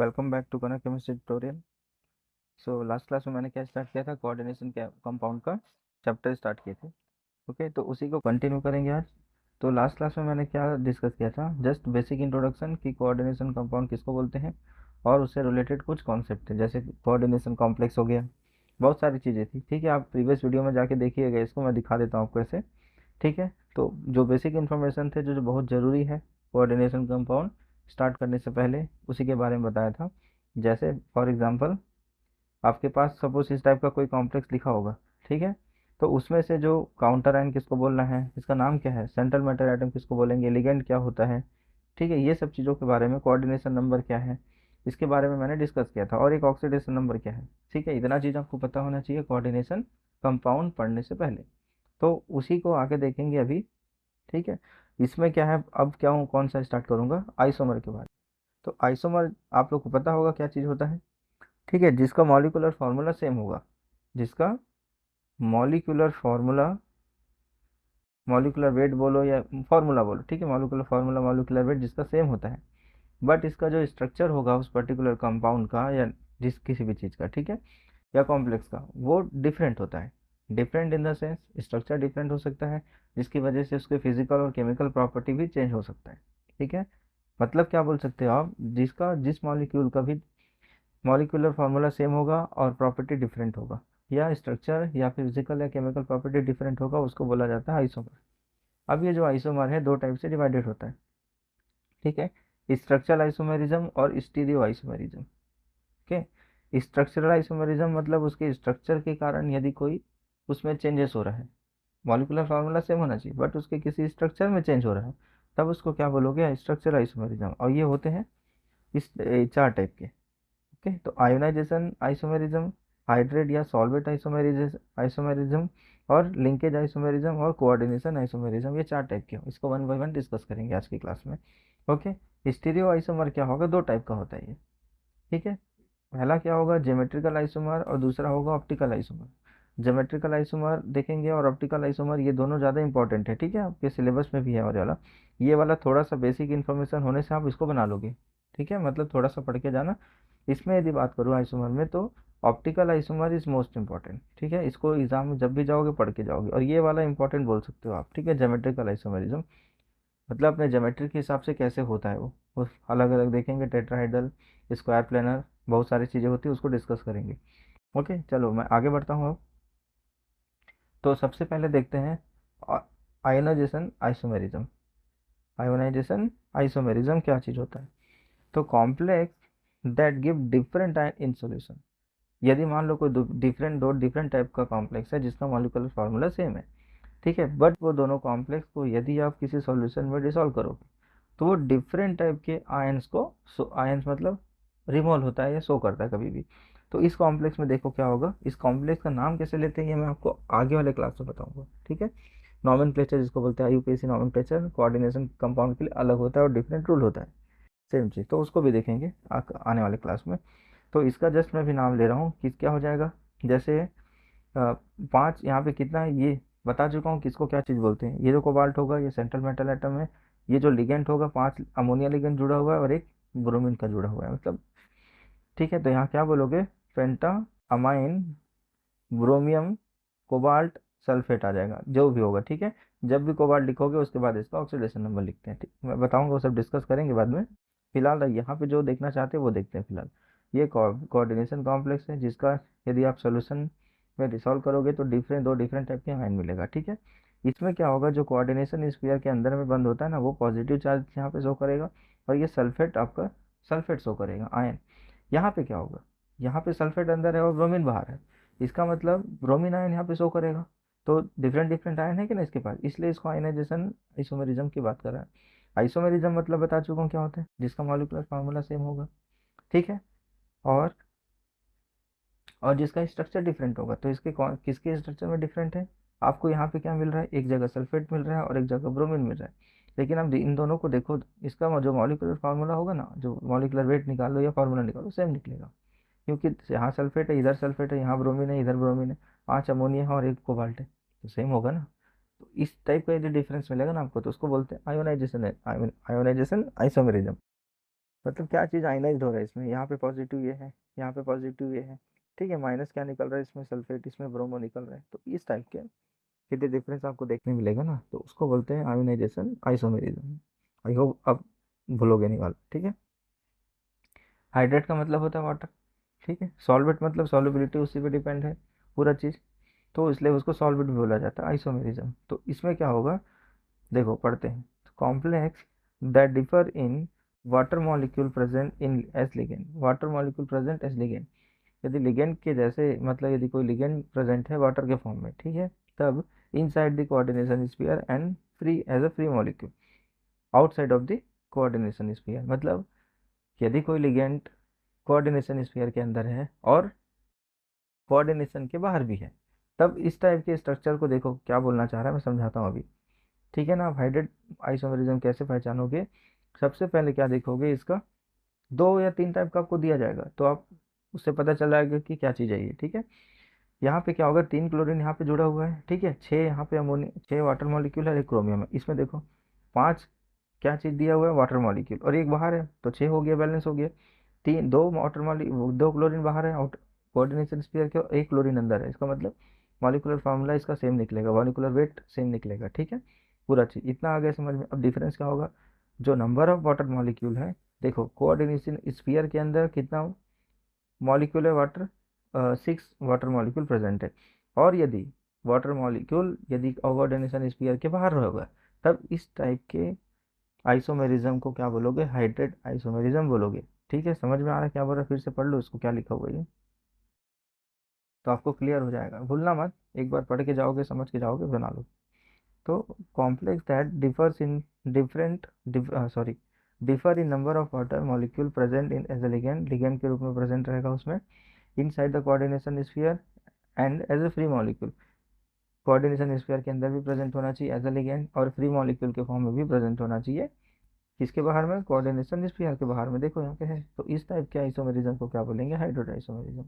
Welcome back to Kanak chemistry tutorial. So last class में मैंने क्या स्टार्ट किया था, कोऑर्डिनेशन के कंपाउंड का चैप्टर स्टार्ट किए थे। ओके, तो उसी को कंटिन्यू करेंगे आज। तो लास्ट क्लास में मैंने क्या डिस्कस किया था, जस्ट बेसिक इंट्रोडक्शन कि कोऑर्डिनेशन कंपाउंड किसको बोलते हैं और उससे रिलेटेड कुछ कॉन्सेप्ट थे, जैसे कोऑर्डिनेशन कॉम्प्लेक्स हो गया, बहुत सारी चीज़ें थी। ठीक है, आप प्रीवियस वीडियो में जाके देखिएगा, इसको मैं दिखा देता हूँ आपको ऐसे। ठीक है, तो जो बेसिक इन्फॉर्मेशन थे जो बहुत ज़रूरी है कोऑर्डिनेशन कंपाउंड स्टार्ट करने से पहले, उसी के बारे में बताया था। जैसे फॉर एग्जांपल आपके पास सपोज इस टाइप का कोई कॉम्प्लेक्स लिखा होगा। ठीक है, तो उसमें से जो काउंटर आयन किसको बोलना है, इसका नाम क्या है, सेंट्रल मैटर एटम किसको बोलेंगे, लिगेंड क्या होता है। ठीक है, ये सब चीज़ों के बारे में, कोऑर्डिनेशन नंबर क्या है, इसके बारे में मैंने डिस्कस किया था, और एक ऑक्सीडेशन नंबर क्या है। ठीक है, इतना चीज़ आपको पता होना चाहिए कोऑर्डिनेशन कंपाउंड पढ़ने से पहले। तो उसी को आगे देखेंगे अभी। ठीक है, इसमें क्या है, अब क्या हूँ, कौन सा स्टार्ट करूँगा, आइसोमर के बारे में। तो आइसोमर आप लोग को पता होगा क्या चीज़ होता है। ठीक है, जिसका मॉलिक्यूलर फार्मूला सेम होगा, जिसका मॉलिक्यूलर फार्मूला, मॉलिक्यूलर वेट बोलो या फार्मूला बोलो, ठीक है, मॉलिक्यूलर फार्मूला मॉलिक्यूलर वेट जिसका सेम होता है, बट इसका जो स्ट्रक्चर होगा उस पर्टिकुलर कंपाउंड का या जिस किसी भी चीज़ का, ठीक है, या कॉम्प्लेक्स का, वो डिफरेंट होता है। Different in the sense structure different हो सकता है, जिसकी वजह से उसके फिजिकल और केमिकल प्रॉपर्टी भी चेंज हो सकता है। ठीक है, मतलब क्या बोल सकते हो आप, जिसका जिस मॉलिक्यूल का भी मॉलिक्यूलर फार्मूला सेम होगा और प्रॉपर्टी डिफरेंट होगा, या स्ट्रक्चर या फिजिकल या केमिकल प्रॉपर्टी डिफरेंट होगा, उसको बोला जाता है आइसोमर। अब ये जो आइसोमर है दो टाइप से डिवाइडेड होता है। ठीक है, स्ट्रक्चरल आइसोमेरिज्म और stereo isomerism. Okay, structural isomerism मतलब उसके स्ट्रक्चर के कारण यदि कोई उसमें चेंजेस हो रहा है, मॉलिक्यूलर फार्मूला सेम होना चाहिए बट उसके किसी स्ट्रक्चर में चेंज हो रहा है, तब उसको क्या बोलोगे, स्ट्रक्चरल आइसोमेरिज्म। और ये होते हैं इस चार टाइप के। ओके, तो आयोनाइजेशन आइसोमेरिज्म, हाइड्रेट या सॉल्वेट आइसोमेरिज्म, और लिंकेज आइसोमेरिज्म और कोऑर्डिनेशन आइसोमेरिज्म, ये चार टाइप के हो। इसको वन बाय वन डिस्कस करेंगे आज की क्लास में। ओके, स्टीरियो आइसोमर क्या होगा, दो टाइप का होता है ये। ठीक है, पहला क्या होगा, ज्योमेट्रिकल आइसोमर, और दूसरा होगा ऑप्टिकल आइसोमर। ज्योमेट्रिकल आइसोमर देखेंगे और ऑप्टिकल आइसोमर, ये दोनों ज़्यादा इंपॉर्टेंट है। ठीक है, आपके सिलेबस में भी है, और वाला ये वाला थोड़ा सा बेसिक इन्फॉर्मेशन होने से आप इसको बना लोगे। ठीक है, मतलब थोड़ा सा पढ़ के जाना। इसमें यदि बात करूँ आइसोमर में, तो optical isomer is most important. ठीक है, इसको एग्जाम में जब भी जाओगे पढ़ के जाओगे, और ये वाला इंपॉर्टेंट बोल सकते हो आप। ठीक है, ज्योमेट्रिकल आइसोमरिज्म मतलब अपने ज्योमेट्री के हिसाब से कैसे होता है वो अलग अलग देखेंगे, टेट्राहेड्रल, स्क्वायर प्लेनर, बहुत सारी चीज़ें होती है, उसको डिस्कस करेंगे। ओके, चलो मैं आगे बढ़ता हूँ अब। तो सबसे पहले देखते हैं आयोनाइजेशन आइसोमेरिज्म। आयोनाइजेशन आइसोमेरिज्म क्या चीज़ होता है, तो complex that give different ion in solution. यदि मान लो कोई दो डिफरेंट टाइप का कॉम्प्लेक्स है जिसका मॉलिक्यूलर फार्मूला सेम है, ठीक है, बट वो दोनों कॉम्प्लेक्स को यदि आप किसी सॉल्यूशन में डिसॉल्व करोगे, तो वो डिफरेंट टाइप के आयंस को, आयंस मतलब रिमोल होता है या शो करता है कभी भी। तो इस कॉम्प्लेक्स में देखो क्या होगा, इस कॉम्प्लेक्स का नाम कैसे लेते हैं ये मैं आपको आगे वाले क्लास में बताऊंगा। ठीक है, नॉमेनक्लेचर जिसको बोलते हैं, यूपीएससी नॉमेनक्लेचर कोऑर्डिनेशन कंपाउंड के लिए अलग होता है और डिफरेंट रूल होता है, सेम चीज़, तो उसको भी देखेंगे आने वाले क्लास में। तो इसका जस्ट मैं भी नाम ले रहा हूँ कि क्या हो जाएगा, जैसे पांच यहाँ पे कितना है ये बता चुका हूँ, किसको क्या चीज़ बोलते हैं। ये जो कोबाल्ट होगा ये सेंट्रल मेटल एटम है, ये जो लिगेंड होगा पांच अमोनिया लिगेंड जुड़ा हुआ है और एक ब्रोमीन का जुड़ा हुआ है, मतलब। ठीक है, तो यहाँ क्या बोलोगे, पेंटा अमाइन ब्रोमियम कोबाल्ट सल्फेट आ जाएगा, जो भी होगा। ठीक है, जब भी कोबाल्ट लिखोगे उसके बाद इसका ऑक्सीडेशन नंबर लिखते हैं। ठीक, मैं बताऊंगा, वो सब डिस्कस करेंगे बाद में। फिलहाल यहाँ पे जो देखना चाहते हैं वो देखते हैं फिलहाल। ये कोऑर्डिनेशन कॉम्प्लेक्स है जिसका यदि आप सोल्यूशन में रिसॉल्व करोगे तो दो डिफरेंट टाइप के आयन मिलेगा। ठीक है, इसमें क्या होगा, जो कोऑर्डिनेशन स्फीयर के अंदर में बंद होता है ना, वो पॉजिटिव चार्ज यहाँ पे शो करेगा, और ये सल्फेट आपका सल्फेट शो करेगा आयन। यहाँ पे क्या होगा, यहाँ पे सल्फेट अंदर है और ब्रोमीन बाहर है, इसका मतलब ब्रोमीन आयन यहाँ पे शो करेगा। तो डिफरेंट डिफरेंट आयन है कि ना इसके पास, इसलिए इसको आयनाइजेशन आइसोमेरिज्म की बात कर रहा है। आइसोमेरिज्म मतलब बता चुका हूँ क्या होता है, जिसका मॉलिक्यूलर फार्मूला सेम होगा। ठीक है, और जिसका स्ट्रक्चर डिफरेंट होगा, तो इसके किसके स्ट्रक्चर में डिफरेंट है, आपको यहाँ पे क्या मिल रहा है, एक जगह सल्फेट मिल रहा है और एक जगह ब्रोमीन मिल रहा है। लेकिन अब इन दोनों को देखो, इसका जो मॉलिक्यूलर फार्मूला होगा ना, जो मॉलिक्यूलर वेट निकालो या फार्मूला निकालो, सेम निकलेगा, क्योंकि यहाँ सल्फेट है इधर सल्फेट है, यहाँ ब्रोमीन है इधर ब्रोमीन है, पांच अमोनिया है और एक कोबाल्ट है, तो सेम होगा ना। तो इस टाइप का यदि डिफरेंस मिलेगा ना आपको, तो उसको बोलते हैं आयोनाइजेशन, आयोनाइजेशन आइसोमेरिज्म। मतलब क्या चीज़ आयनाइज्ड हो रहा है इसमें, यहाँ पे पॉजिटिव ये है, यहाँ पे पॉजिटिव ये है, ठीक है, माइनस क्या निकल रहा है इसमें, सल्फेट, इसमें ब्रोमो निकल रहा है। तो इस टाइप के यदि डिफरेंस आपको देखने मिलेगा ना, तो उसको बोलते हैं आयोनाइजेशन आइसोमेरिज्म। आई होप आप भूलोगे नहीं वाला, ठीक है। हाइड्रेट का मतलब होता है वाटर, ठीक है। सॉल्वेट मतलब सॉल्युबिलिटी, उसी पे डिपेंड है पूरा चीज़, तो इसलिए उसको सॉल्वेट भी बोला जाता है, आइसोमेरिज्म। तो इसमें क्या होगा, देखो पढ़ते हैं। Complex that differ in water molecule present in as ligand, water molecule present as ligand, यदि लिगेंड के जैसे, मतलब यदि कोई लिगेंड प्रेजेंट है वाटर के फॉर्म में, ठीक है, तब inside the coordination sphere and free as a free molecule outside of the coordination sphere, मतलब यदि कोई लिगेंड कोऑर्डिनेशन स्फीयर के अंदर है और कोऑर्डिनेशन के बाहर भी है, तब इस टाइप के स्ट्रक्चर को देखो क्या बोलना चाह रहा है, मैं समझाता हूँ अभी, ठीक है ना। आप हाइड्रेट आइसोमेरिज्म कैसे पहचानोगे, सबसे पहले क्या देखोगे, इसका 2 या 3 टाइप का आपको दिया जाएगा, तो आप उससे पता चल जाएगा कि क्या चीज़ है ये, ठीक है। यहाँ पे क्या होगा, 3 क्लोरीन यहाँ पे जुड़ा हुआ है, ठीक है, 6 यहाँ पे अमोनिया, 6 वाटर मॉलिक्यूल है, 1 क्रोमियम है, इसमें देखो 5 क्या चीज़ दिया हुआ है, वाटर मॉलिक्यूल, और 1 बाहर है, तो 6 हो गया, बैलेंस हो गया। 2 क्लोरीन बाहर है आउट कोऑर्डिनेशन स्फीयर के, और 1 क्लोरीन अंदर है, इसका मतलब मॉलिकुलर फार्मूला इसका सेम निकलेगा, मॉलिकुलर वेट सेम निकलेगा, ठीक है। पूरा चीज़ इतना आ गया समझ में। अब डिफरेंस क्या होगा, जो नंबर ऑफ वाटर मॉलिक्यूल है, देखो कोऑर्डिनेशन स्फीयर के अंदर कितना मॉलिक्यूल है वाटर, 6 वाटर मॉलिक्यूल प्रेजेंट है, और यदि वाटर मॉलिक्यूल यदि कोऑर्डिनेशन स्फीयर के बाहर होगा, तब इस टाइप के आइसोमेरिज्म को क्या बोलोगे, हाइड्रेट आइसोमेरिज्म बोलोगे, ठीक है। समझ में आ रहा है क्या बोल रहा है, फिर से पढ़ लो इसको क्या लिखा हुआ है ये, तो आपको क्लियर हो जाएगा, भूलना मत, एक बार पढ़ के जाओगे समझ के जाओगे बना लो। तो complex that differs in different sorry differ in number of water molecule present in as a ligand, ligand के रूप में प्रेजेंट रहेगा उसमें, inside the coordination sphere and as a free molecule, coordination sphere के अंदर भी प्रेजेंट होना चाहिए एज ए लिगेंड, और फ्री मॉलिक्यूल के फॉर्म में भी प्रेजेंट होना चाहिए, किसके बाहर में, कोऑर्डिनेशन स्फीयर के बाहर में, देखो यहाँ पे है। तो इस टाइप के आइसोमेरिज्म को क्या बोलेंगे, हाइड्रेट आइसोमेरिज्म।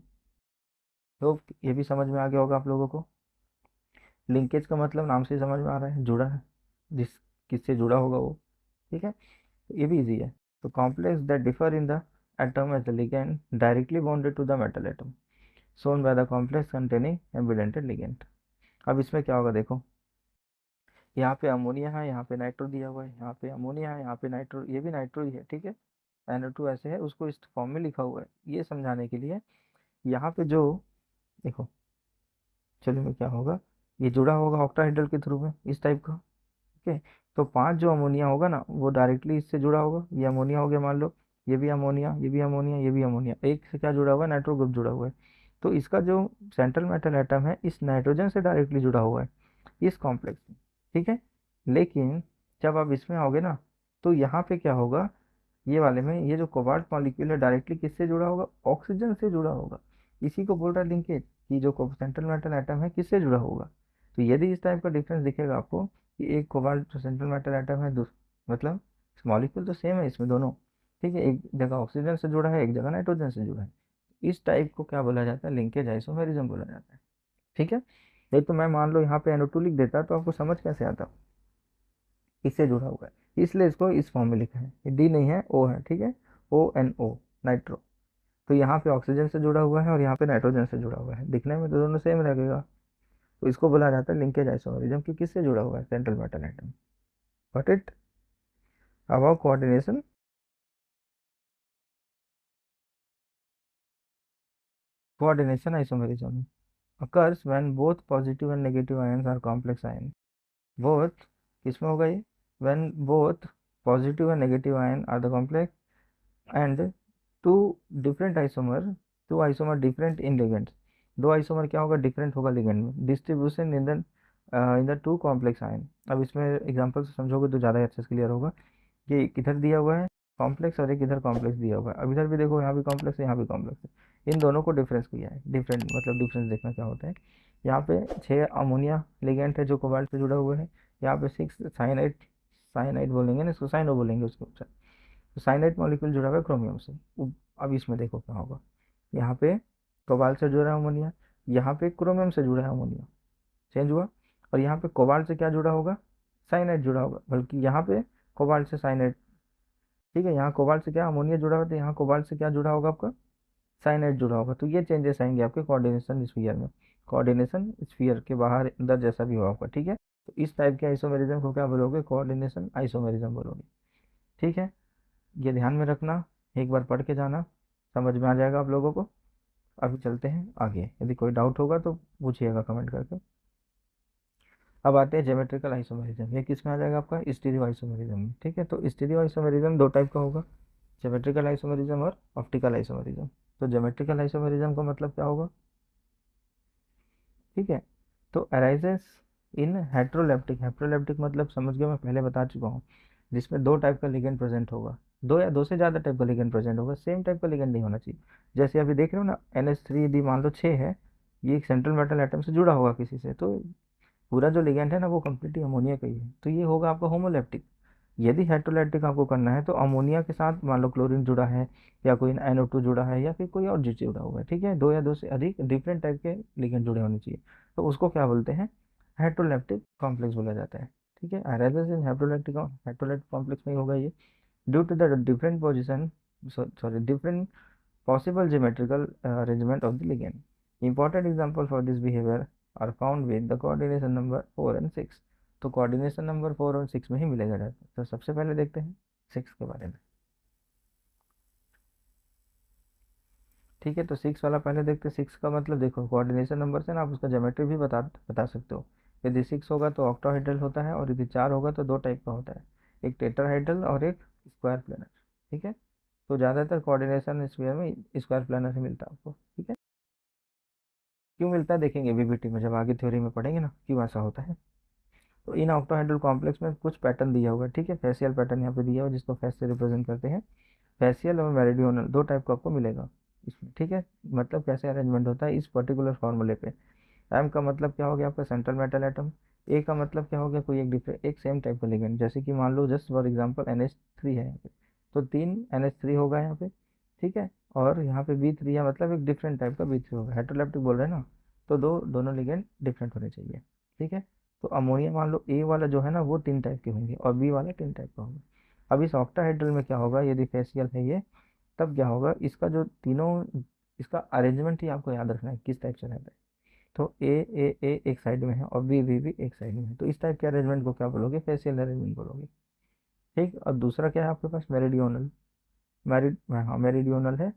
तो ये भी समझ में आ गया होगा आप लोगों को। लिंकेज का मतलब नाम से ही समझ में आ रहा है, जुड़ा है, जिस किससे जुड़ा होगा वो, ठीक है। तो ये भी इजी है। तो complex that differ in the atom as the ligand directly bonded to the metal atom, shown by the complex containing ambidentate ligand. अब इसमें क्या होगा, देखो यहाँ पे अमोनिया है, यहाँ पे नाइट्रो दिया हुआ है, यहाँ पे अमोनिया है, यहाँ पे नाइट्रो, ये भी नाइट्रो ही है, ठीक है। NO2 ऐसे है, उसको इस फॉर्म में लिखा हुआ है, ये समझाने के लिए। यहाँ पे जो देखो, चलो में क्या होगा, ये जुड़ा होगा ऑक्टाहेड्रल के थ्रू में इस टाइप का, ठीक है। तो 5 जो अमोनिया होगा ना, वो डायरेक्टली इससे जुड़ा होगा, ये अमोनिया हो गया मान लो, ये भी अमोनिया, ये भी अमोनिया, ये भी अमोनिया, एक से क्या जुड़ा हुआ है, नाइट्रो ग्रुप जुड़ा हुआ है। तो इसका जो सेंट्रल मेटल एटम है, इस नाइट्रोजन से डायरेक्टली जुड़ा हुआ है इस कॉम्प्लेक्स में, ठीक है। लेकिन जब आप इसमें आओगे ना, तो यहाँ पे क्या होगा, ये वाले में ये जो कोबाल्ट मॉलिक्यूल है डायरेक्टली किससे जुड़ा होगा, ऑक्सीजन से जुड़ा होगा। इसी को बोल रहा है लिंकेज, कि जो सेंट्रल मेटल एटम है किससे जुड़ा होगा। तो यदि इस टाइप का डिफरेंस दिखेगा आपको, कि एक कोबाल्ट सेंट्रल मेटल एटम है, मतलब मॉलिक्यूल तो सेम है इसमें दोनों, ठीक है, एक जगह ऑक्सीजन से जुड़ा है, एक जगह नाइट्रोजन से जुड़ा है, इस टाइप को क्या बोला जाता है, लिंकेज आइसोमेरिज्म बोला जाता है, ठीक है। नहीं तो मैं मान लो यहाँ पे NO2 लिख देता, तो आपको समझ कैसे आता, इससे जुड़ा हुआ है, इसलिए इसको इस फॉर्म में लिखा है, ये डी नहीं है, ओ है, ठीक है, ONO नाइट्रो। तो यहाँ पे ऑक्सीजन से जुड़ा हुआ है और यहाँ पे नाइट्रोजन से जुड़ा हुआ है, दिखने में तो दोनों सेम लगेगा, तो इसको बोला जाता है लिंकेज आइसोमेरिज्म, कि किससे जुड़ा हुआ है, central metal atom. Got it. अब coordination, coordination isomerism occurs when both positive and negative ions are complex ion, both किसमें होगा ये, when both positive and negative ion are the complex and two different isomer, two isomer different in ligands, दो isomer क्या होगा, different होगा ligand में, distribution in the two complex ion. अब इसमें एग्जांपल से समझोगे तो ज़्यादा अच्छे से क्लियर होगा, कि किधर दिया हुआ है कॉम्प्लेक्स, और एक इधर कॉम्प्लेक्स दिया हुआ है, अब इधर भी देखो, यहाँ भी कॉम्प्लेक्स है, यहाँ भी कॉम्प्लेक्स है, इन दोनों को डिफरेंस किया है, डिफरेंट मतलब डिफरेंस देखना क्या होता है। यहाँ पे 6 अमोनिया लिगेंड है जो कोबाल्ट से जुड़ा हुआ है, यहाँ पे 6 साइनाइड, साइनाइड बोलेंगे ना इसको, साइनो बोलेंगे उसको, तो साइनाइड मॉलिक्यूल जुड़ा हुआ है क्रोमियम से। अब इसमें देखो क्या होगा, यहाँ पे कोबाल्ट से जुड़ा है अमोनिया, यहाँ पे क्रोमियम से जुड़ा है अमोनिया, चेंज हुआ, और यहाँ पे कोबाल्ट से क्या जुड़ा होगा, साइनाइड जुड़ा होगा, बल्कि यहाँ पे कोबाल्ट से साइनाइड ठीक है, यहाँ कोबाल्ट से क्या अमोनिया जुड़ा हुआ है, तो यहाँ कोबाल्ट से क्या जुड़ा होगा आपका, साइनाइड जुड़ा होगा। तो ये चेंजेस आएंगे आपके कोऑर्डिनेशन स्फीयर में, कोऑर्डिनेशन स्फीयर के बाहर अंदर जैसा भी हो आपका। ठीक है, तो इस टाइप के आइसोमेरिज्म को क्या बोलोगे, कोऑर्डिनेशन आइसोमेरिज्म बोलोगे। ठीक है, ये ध्यान में रखना, एक बार पढ़ के जाना, समझ में आ जाएगा आप लोगों को। अभी चलते हैं आगे, यदि कोई डाउट होगा तो पूछिएगा कमेंट करके। अब आते हैं ज्योमेट्रिकल आइसोमेरिज्म, ये किस में आ जाएगा आपका, स्टीरियो आइसोमेरिज्म में। ठीक है, तो स्टीरियो आइसोमेरिज्म दो टाइप का होगा, ज्योमेट्रिकल आइसोमेरिज्म और ऑप्टिकल आइसोमेरिज्म। तो ज्योमेट्रिकल आइसोमेरिज्म का मतलब क्या होगा, ठीक है, तो अराइजेस इन हेट्रोलेप्टिक, हेट्रोलेप्टिक मतलब समझ गए, मैं पहले बता चुका हूँ, जिसमें दो टाइप का लिगेंड प्रेजेंट होगा, दो या दो से ज़्यादा टाइप का लिगेंड प्रेजेंट होगा, सेम टाइप का लिगेंड नहीं होना चाहिए। जैसे अभी देख रहे हो ना, NH3 यदि मान लो 6 है, ये एक सेंट्रल मेटल एटम से जुड़ा होगा किसी से, तो पूरा जो लिगेंड है ना वो कम्प्लीटली अमोनिया का ही है, तो ये होगा आपका होमोलेप्टिक। यदि हेट्रोलेप्टिक आपको करना है तो अमोनिया के साथ मान लो क्लोरीन जुड़ा है, या कोई NO2 जुड़ा है, या फिर कोई और चीज जुड़ा हुआ है। ठीक है, दो या दो से अधिक डिफरेंट टाइप के लिगेंड जुड़े होने चाहिए, तो उसको क्या बोलते हैं, हेट्रोलेप्टिक कॉम्प्लेक्स बोला जाता है। ठीक है, रेजर इन हेट्रोलेप्टिक कॉम्प्लेक्स में ही होगा ये, due to the different position, sorry different possible geometrical arrangement of the ligand. Important example for this behavior are found with the coordination number 4 and 6। तो coordination number 4 और 6 में ही मिलेगा डाटा। तो सबसे पहले देखते हैं 6 के बारे में। ठीक है, तो 6 वाला पहले देखते हैं। 6 का मतलब देखो, कोऑर्डिनेशन नंबर से ना आप उसका ज्योमेट्री भी बता सकते हो। यदि 6 होगा तो ऑक्टाहेड्रल होता है, और यदि 4 होगा तो दो टाइप का होता है, एक टेट्राहेड्रल और एक स्क्वायर प्लेनर। ठीक है, तो ज़्यादातर कोऑर्डिनेशन स्फीयर में स्क्वायर प्लेनर ही मिलता है आपको। ठीक है, क्यों मिलता है देखेंगे बीबीटी में, जब आगे थ्योरी में पढ़ेंगे ना क्यों ऐसा होता है। तो इन ऑक्टाहेड्रल कॉम्प्लेक्स में कुछ पैटर्न दिया हुआ है। ठीक है, फेशियल पैटर्न यहाँ पे दिया हुआ है, जिसको फेस से रिप्रेजेंट करते हैं। फेशियल और मेरिडियोनल दो टाइप का आपको मिलेगा इसमें। ठीक है, मतलब कैसे अरेंजमेंट होता है इस पर्टिकुलर फॉर्मूले पे। एम का मतलब क्या हो गया आपका, सेंट्रल मेटल एटम। ए का मतलब क्या हो गया, कोई एक डिफरेंट एक सेम टाइप का लिगेंड, जैसे कि मान लो जस्ट फॉर एग्जांपल NH3 है यहाँ पे, तो 3 NH3 होगा यहाँ पे। ठीक है, और यहाँ पे B3 है, मतलब एक डिफरेंट टाइप का B3 होगा, हेट्रोलेप्टिक बोल रहे हैं ना, तो दोनों लिगेंड डिफरेंट होने चाहिए। ठीक है, तो अमोनिया मान लो ए वाला जो है ना वो 3 टाइप के होंगे, और बी वाला 3 टाइप का होगा। अब इस ऑक्टाहेड्रल में क्या होगा, यदि फेशियल है ये, तब क्या होगा, इसका जो तीनों, इसका अरेंजमेंट ही आपको याद रखना है किस टाइप से रहता है। तो ए एक साइड में है और बी एक साइड में है, तो इस टाइप के अरेंजमेंट को क्या बोलोगे, फेशियल अरेंजमेंट बोलोगे। ठीक, और दूसरा क्या है आपके पास, मेरिडियोनल। हाँ मेरिडियोनल है।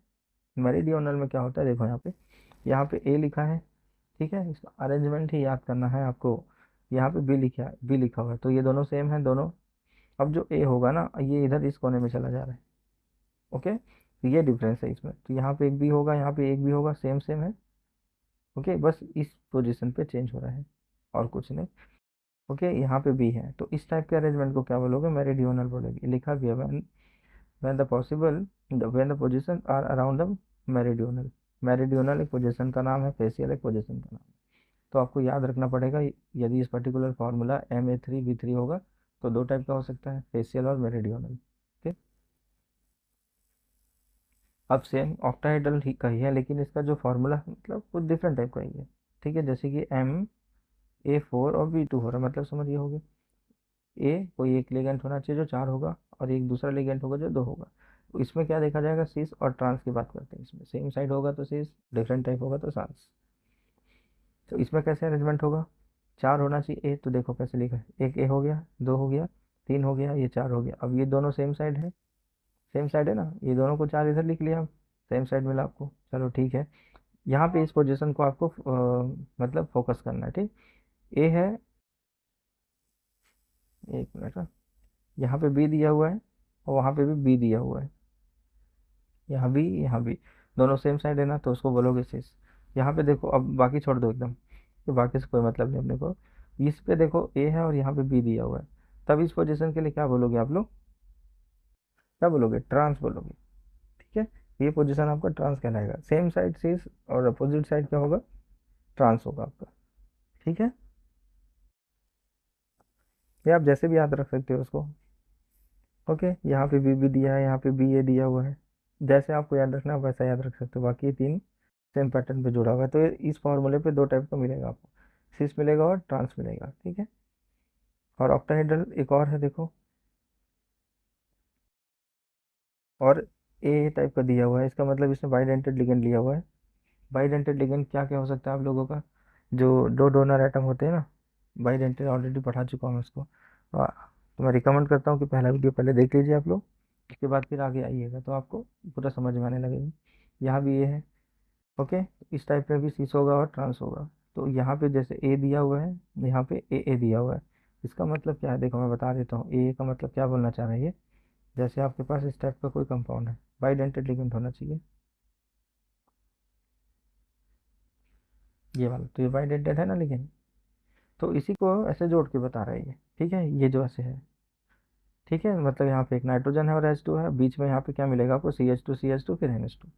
मेरिडियोनल में क्या होता है, देखो यहाँ पे ए लिखा है। ठीक है, इसका अरेंजमेंट ही याद करना है आपको। यहाँ पे बी लिखा हुआ है, तो ये दोनों सेम है दोनों। अब जो ए होगा ना, ये इधर इस कोने में चला जा रहा है। ओके, तो ये डिफरेंस है इसमें, तो यहाँ पे एक बी होगा, यहाँ पे एक बी होगा, सेम सेम है। ओके, बस इस पोजीशन पे चेंज हो रहा है, और कुछ नहीं। ओके, यहाँ पे भी है, तो इस टाइप के अरेंजमेंट को क्या बोलोगे, मेरिडियोनल बोलोगे। लिखा भी है, when the possible, when the position are around the meridional. Meridional एक पोजीशन का नाम है, फेशियल एक पोजीशन का नाम है। तो आपको याद रखना पड़ेगा, यदि इस पर्टिकुलर फार्मूला Ma3B3 होगा, तो दो टाइप का हो सकता है, फेशियल और मेरिडियोनल। ओके, अब सेम ऑक्टाहेड्रल ही का ही है, लेकिन इसका जो फार्मूला मतलब कुछ डिफरेंट टाइप का ही है। ठीक है, जैसे कि MA4 और B2 हो रहा है, मतलब समझ ये हो गया। ए कोई एक लिगेंड होना चाहिए जो 4 होगा, और एक दूसरा लिगेंड होगा जो 2 होगा। तो इसमें क्या देखा जाएगा, सिस और ट्रांस की बात करते हैं। इसमें सेम साइड होगा तो सिस, डिफरेंट टाइप होगा तो ट्रांस। तो इसमें कैसे अरेंजमेंट होगा, 4 होना चाहिए ए, तो देखो कैसे लिखा है, एक ए हो गया, 2 हो गया, 3 हो गया, ये 4 हो गया। अब ये दोनों सेम साइड है, सेम साइड है ना, ये दोनों को 4 इधर लिख लिया, अब सेम साइड मिला आपको। चलो ठीक है, यहाँ पे इस पोजीशन को आपको मतलब फोकस करना है। ठीक, ए है, एक मिनट, यहाँ पे बी दिया हुआ है, और वहाँ पे भी बी दिया हुआ है, यहाँ भी दोनों सेम साइड है ना, तो उसको बोलोगे सिस। यहाँ पे देखो, अब बाकी छोड़ दो एकदम, तो बाकी से कोई मतलब नहीं अपने को। इस पे देखो ए है और यहाँ पे बी दिया हुआ है, तब इस पोजीशन के लिए क्या बोलोगे आप लोग, क्या बोलोगे, ट्रांस बोलोगे। ठीक है, ये पोजीशन आपका ट्रांस कहलाएगा। सेम साइड सिस और अपोजिट साइड क्या होगा, ट्रांस होगा आपका। ठीक है, ये आप जैसे भी याद रख सकते हो उसको। ओके, यहाँ पे बी दिया है, यहाँ पे बी ए दिया हुआ है, जैसे आपको याद रखना है वैसा याद रख सकते हो। बाकी ये तीन सेम पैटर्न पे जुड़ा हुआ है, तो इस फॉर्मूले पे दो टाइप का मिलेगा आपको, सिस मिलेगा और ट्रांस मिलेगा। ठीक है, और ऑक्टाहेड्रल एक और है देखो, और ए टाइप का दिया हुआ है, इसका मतलब इसने बाइडेंटेड लिगेंड लिया हुआ है। बाइडेंटेड लिगेंड क्या क्या हो सकता है आप लोगों का, जो दो डोनर एटम होते हैं ना, बाइडेंटेड ऑलरेडी पढ़ा चुका हूँ इसको। तो मैं रिकमेंड करता हूँ कि पहला वीडियो पहले देख लीजिए आप लोग, उसके बाद फिर आगे आइएगा तो आपको पूरा समझ में आने लगेगा। यहाँ भी ये है। ओके, इस टाइप में भी सीस होगा और ट्रांस होगा। तो यहाँ पे जैसे ए दिया हुआ है, यहाँ पे ए दिया हुआ है, इसका मतलब क्या है देखो मैं बता देता हूँ ए का मतलब क्या बोलना चाह रहा है ये। जैसे आपके पास इस टाइप का कोई कंपाउंड है, बाइडेंटेड लिगेंड होना चाहिए, ये वाला, तो ये बाइडेंटेड है ना लिगेंड, तो इसी को ऐसे जोड़ के बता रहा है ये, ठीक है, ये जो ऐसे है, ठीक है, मतलब यहाँ पे एक नाइट्रोजन है और H2 है, बीच में यहाँ पे क्या मिलेगा आपको, CH2 फिर NH2।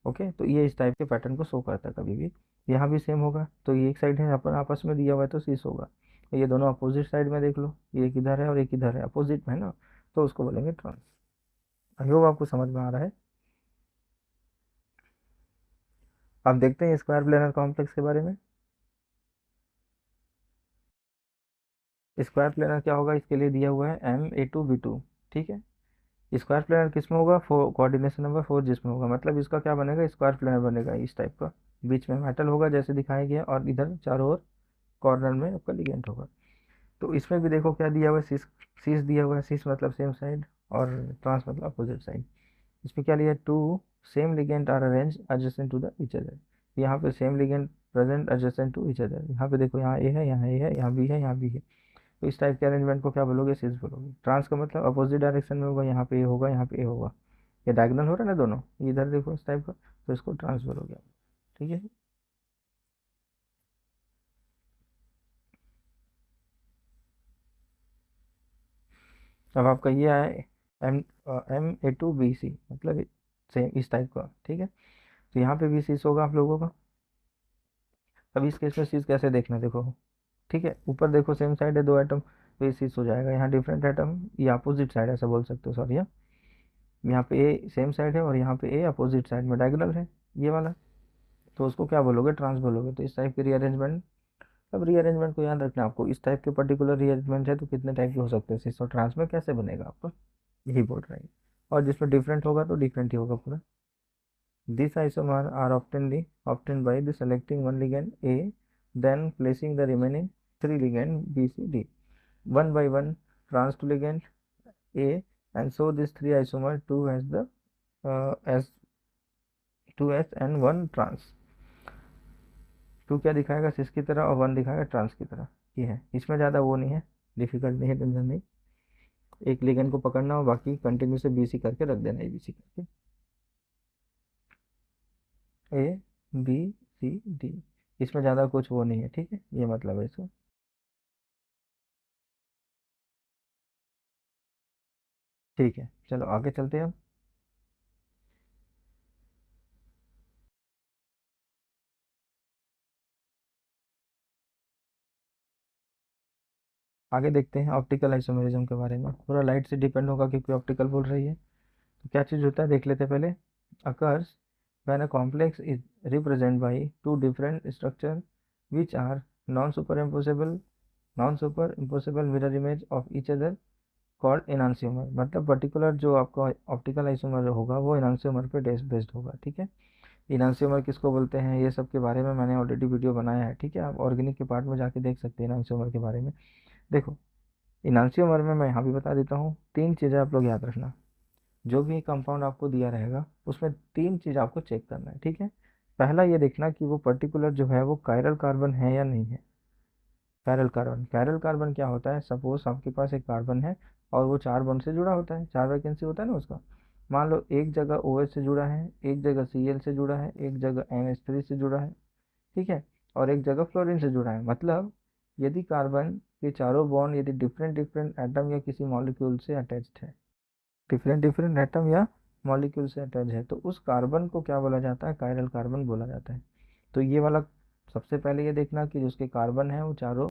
ओके, तो ये इस टाइप के पैटर्न को शो करता है कभी भी। यहाँ भी सेम होगा, तो ये एक साइड है अपन आपस में दिया हुआ है तो सीस होगा। ये दोनों अपोजिट साइड में देख लो, ये एक इधर है और एक इधर है, अपोजिट में है ना, तो उसको बोलेंगे ट्रांस। आई होप आपको समझ में आ रहा है। आप देखते हैं स्क्वायर प्लेनर कॉम्प्लेक्स के बारे में। स्क्वायर प्लेनर क्या होगा, इसके लिए दिया हुआ है Ma2B2, ठीक है। स्क्वायर प्लेनर किस में होगा, कोऑर्डिनेशन नंबर 4 जिसमें होगा, मतलब इसका क्या बनेगा, स्क्वायर प्लेनर बनेगा इस टाइप का। बीच में मेटल होगा जैसे दिखाया गया, और इधर चारों ओर कॉर्नर में आपका लिगेंड होगा। तो इसमें भी देखो क्या दिया हुआ है, सिस, सिस दिया हुआ है, सिस मतलब सेम साइड, और ट्रांस मतलब अपोजिट साइड। इसमें क्या लिया, two same ligand are arrange adjacent to the each other. यहाँ पे same ligand present adjacent to each other, यहाँ पे देखो यहाँ ए है, यहाँ ए है, यहाँ बी है, यहाँ बी है। तो इस टाइप के अरेंजमेंट को क्या बोलोगे, सिस बोलोगे। ट्रांस का मतलब अपोजिट डायरेक्शन में होगा, यहाँ पे ए होगा, यहाँ पे ए होगा, ये डायगोनल हो रहा है ना दोनों, इधर देखो इस टाइप का, तो इसको ट्रांस बोलोगे आप, ठीक है। अब आपका ये आया M A2BC, मतलब सेम इस टाइप का, ठीक है। तो यहाँ पे भी सीस होगा आप लोगों का। अब इस केस में सीस कैसे देखना देखो, ठीक है, ऊपर देखो सेम साइड है दो एटम, तो ये सीस हो जाएगा। यहाँ डिफरेंट एटम, ये अपोजिट साइड ऐसा बोल सकते हो, सॉरी, यहाँ पे ए सेम साइड है और यहाँ पे ए अपोजिट साइड में डायगोनल है, ये वाला, तो उसको क्या बोलोगे, ट्रांस बोलोगे। तो इस टाइप के रीअरेंजमेंट, अब रीअरेंजमेंट को याद रखना आपको, इस टाइप के पर्टिकुलर रीअरेंजमेंट है तो कितने टाइप के हो सकते हैं, सिस और ट्रांस में कैसे बनेगा आपको, यही बोल रहे हैं। और जिसमें डिफरेंट होगा तो डिफरेंट ही होगा पूरा। These isomer are oftenly obtained by the selecting one ligand A, then placing the remaining three ligand B, C, D, one by one trans to ligand A, and so these three isomer 2 has the as 2s and 1 trans। 2 क्या दिखाएगा, सिस की तरह, और 1 दिखाएगा trans की तरह। ये है, इसमें ज़्यादा वो नहीं है, डिफिकल्ट नहीं है, टेंशन नहीं। एक लिगेंड को पकड़ना हो, बाकी कंटिन्यू से BC करके रख देना, ABC करके, A B C D, इसमें ज़्यादा कुछ वो नहीं है, ठीक है, ये मतलब है इसका। ठीक है, चलो आगे चलते हैं हम। आगे देखते हैं ऑप्टिकल आइसोमेरिज्म के बारे में, पूरा लाइट से डिपेंड होगा क्योंकि ऑप्टिकल बोल रही है। तो क्या चीज़ होता है देख लेते हैं पहले। Occurs when a complex is represent by two different structure which are non superimposable non superimposable mirror image of each other, called enantiomer. मतलब पर्टिकुलर जो आपका ऑप्टिकल आइसोमर होगा वो एनांसियोमर पे बेस्ड होगा, ठीक है। इनांसियोमर किसको बोलते हैं, ये सब के बारे में मैंने ऑलरेडी वीडियो बनाया है, ठीक है, आप ऑर्गेनिक के पार्ट में जाके देख सकते हैं इनांसियोमर के बारे में। देखो, इनांसियोमर में मैं यहाँ भी बता देता हूँ, तीन चीज़ें आप लोग याद रखना। जो भी कंपाउंड आपको दिया रहेगा उसमें तीन चीज़ आपको चेक करना है, ठीक है। पहला ये देखना कि वो पर्टिकुलर जो है वो कायरल कार्बन है या नहीं है। कायरल कार्बन, कायरल कार्बन क्या होता है, सपोज आपके पास एक कार्बन है और वो चार बॉन्ड से जुड़ा होता है, चार वैकेंसी होता है ना उसका। मान लो एक जगह OH से जुड़ा है, एक जगह Cl से जुड़ा है, एक जगह NH3 से जुड़ा है, ठीक है, और एक जगह फ्लोरीन से जुड़ा है। मतलब यदि कार्बन के चारों बॉन्ड यदि डिफरेंट डिफरेंट एटम या किसी मॉलिक्यूल से अटैच्ड है, डिफरेंट डिफरेंट एटम या मॉलिक्यूल से अटैच है, तो उस कार्बन को क्या बोला जाता है, कायरल कार्बन बोला जाता है। तो ये वाला सबसे पहले ये देखना कि जो उसके कार्बन है वो चारों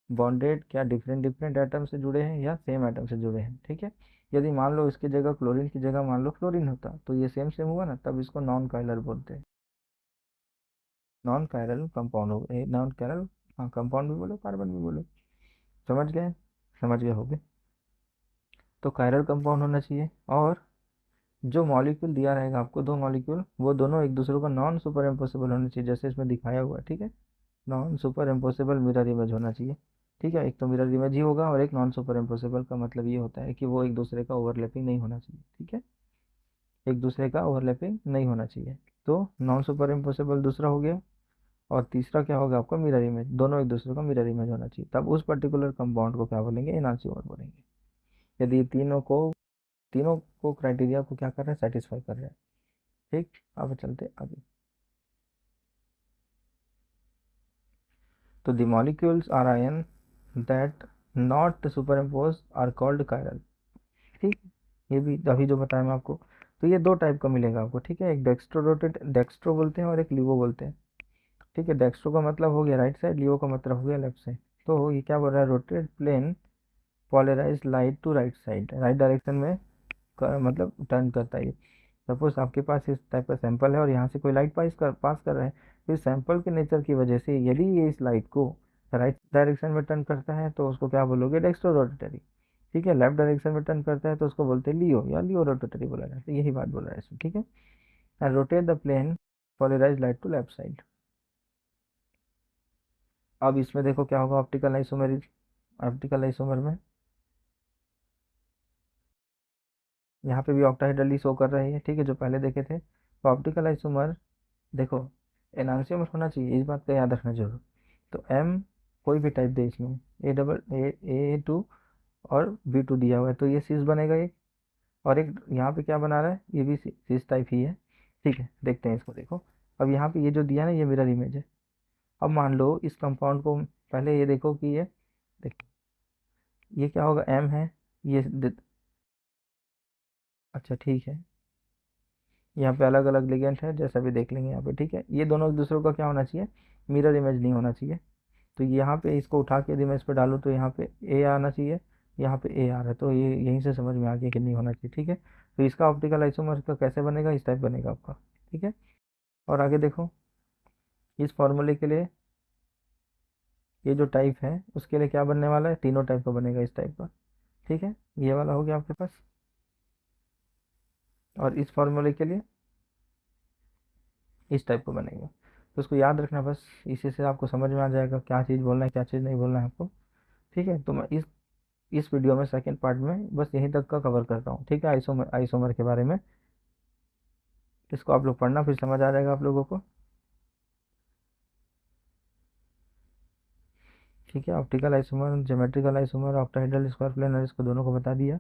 बॉन्डेड क्या डिफरेंट डिफरेंट एटम से जुड़े हैं या सेम एटम से जुड़े हैं, ठीक है। यदि मान लो इसकी जगह क्लोरीन की जगह मान लो फ्लोरीन होता तो ये सेम सेम हुआ ना, तब इसको नॉन कायरल बोलते हैं, नॉन कायरल कंपाउंड हो गए, नॉन कायरल, हाँ कंपाउंड भी बोलो कार्बन भी बोलो, समझ गए, समझ गए होगे। तो कायरल कंपाउंड होना चाहिए। और जो मॉलिक्यूल दिया रहेगा आपको, दो मॉलिक्यूल, वो दोनों एक दूसरे को नॉन सुपर इम्पॉसिबल होने चाहिए, जैसे इसमें दिखाया हुआ है, ठीक है। Non super impossible mirror image होना चाहिए, ठीक है। एक तो मिरर इमेज ही होगा, और एक नॉन सुपर इम्पॉसिबल का मतलब ये होता है कि वो एक दूसरे का ओवरलैपिंग नहीं होना चाहिए, ठीक है। एक दूसरे का ओवरलैपिंग नहीं होना चाहिए। तो नॉन सुपर इम्पॉसिबल दूसरा हो गया, और तीसरा क्या होगा आपका, मिरर इमेज, दोनों एक दूसरे का मिरर इमेज होना चाहिए, तब उस पर्टिकुलर कंपाउंड को क्या बोलेंगे, एनांसियोमर बोलेंगे। यदि ये तीनों को क्राइटेरिया को क्या कर रहे हैं, सेटिस्फाई कर रहे हैं, ठीक। अब चलते आगे। तो the molecules or ion that not superimpose are called chiral, ठीक। ये भी अभी जो बताया मैं आपको। तो ये दो टाइप का मिलेगा आपको, ठीक है। एक डेक्स्ट्रो रोटेट, डेक्स्ट्रो बोलते हैं, और एक लीवो बोलते हैं, ठीक है। डेक्स्ट्रो का मतलब हो गया राइट साइड, लीवो का मतलब हो गया लेफ्ट साइड। तो ये क्या बोल रहा है, rotate plane polarise light to right side, right direction में मतलब टर्न करता है। सपोज आपके पास इस टाइप का सैंपल है, और यहाँ से कोई लाइट पास कर रहा है, तो इस सैंपल के नेचर की वजह से यदि ये इस लाइट को राइट डायरेक्शन में टर्न करता है तो उसको क्या बोलोगे, डेक्स्ट्रो रोटेटरी, ठीक है। लेफ्ट डायरेक्शन में टर्न करता है तो उसको बोलते हैं लियो, या लियो रोटेटरी बोला जाता है, यही बात बोल रहा है इसमें, ठीक है। And rotate the plane polarise light to left side. अब इसमें देखो क्या होगा, ऑप्टिकल आइसोमर, ऑप्टिकल आइसोमर में यहाँ पे भी ऑक्टाहेड्रली शो कर रही है, ठीक है, जो पहले देखे थे। तो ऑप्टिकल आइसोमर देखो एनांसियोमर होना चाहिए, इस बात का याद रखना जरूर। तो एम कोई भी टाइप दे इसमें, ए टू और बी टू दिया हुआ है, तो ये सिस बनेगा एक। और एक यहाँ पे क्या बना रहा है, ये भी सिस टाइप ही है, ठीक है। देखते हैं इसको, देखो। अब यहाँ पे ये जो दिया ना, ये मिरर इमेज है। अब मान लो इस कंपाउंड को, पहले ये देखो कि ये, देख, ये क्या होगा, एम है, ये अच्छा ठीक है। यहाँ पे अलग अलग लिगेंड है, जैसा भी देख लेंगे यहाँ पे, ठीक है। ये दोनों एक दूसरे का क्या होना चाहिए, मिरर इमेज नहीं होना चाहिए। तो यहाँ पे इसको उठा के यदि मैं इस पर डालूँ तो यहाँ पे ए आना चाहिए, यहाँ पे ए आ रहा है, तो ये यहीं से समझ में आ गया कि नहीं होना चाहिए, ठीक है। तो इसका ऑप्टिकल आइसोमर का कैसे बनेगा, इस टाइप बनेगा आपका, ठीक है। और आगे देखो, इस फॉर्मूले के लिए ये जो टाइप है उसके लिए क्या बनने वाला है, तीनों टाइप का बनेगा इस टाइप का, ठीक है। ये वाला हो गया आपके पास। और इस फॉर्मूले के लिए इस टाइप का बनेगा। तो उसको याद रखना बस, इसी से आपको समझ में आ जाएगा क्या चीज़ बोलना है, क्या चीज़ नहीं बोलना है आपको, ठीक है। तो मैं इस वीडियो में सेकंड पार्ट में बस यहीं तक का कवर करता हूँ, ठीक है। आइसोमर के बारे में इसको आप लोग पढ़ना, फिर समझ आ जाएगा आप लोगों को, ठीक है। Optical isomer, geometrical isomer, octahedral, square planar, इसको दोनों को बता दिया।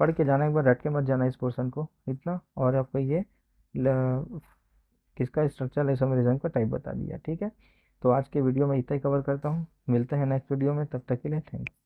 पढ़ के जाना, एक बार रट के मत जाना इस पोर्शन को इतना। और आपको ये किसका स्ट्रक्चरल आइसोमरिज्म का टाइप बता दिया, ठीक है। तो आज के वीडियो में इतना ही कवर करता हूँ, मिलते हैं नेक्स्ट वीडियो में, तब तक के लिए थैंक यू।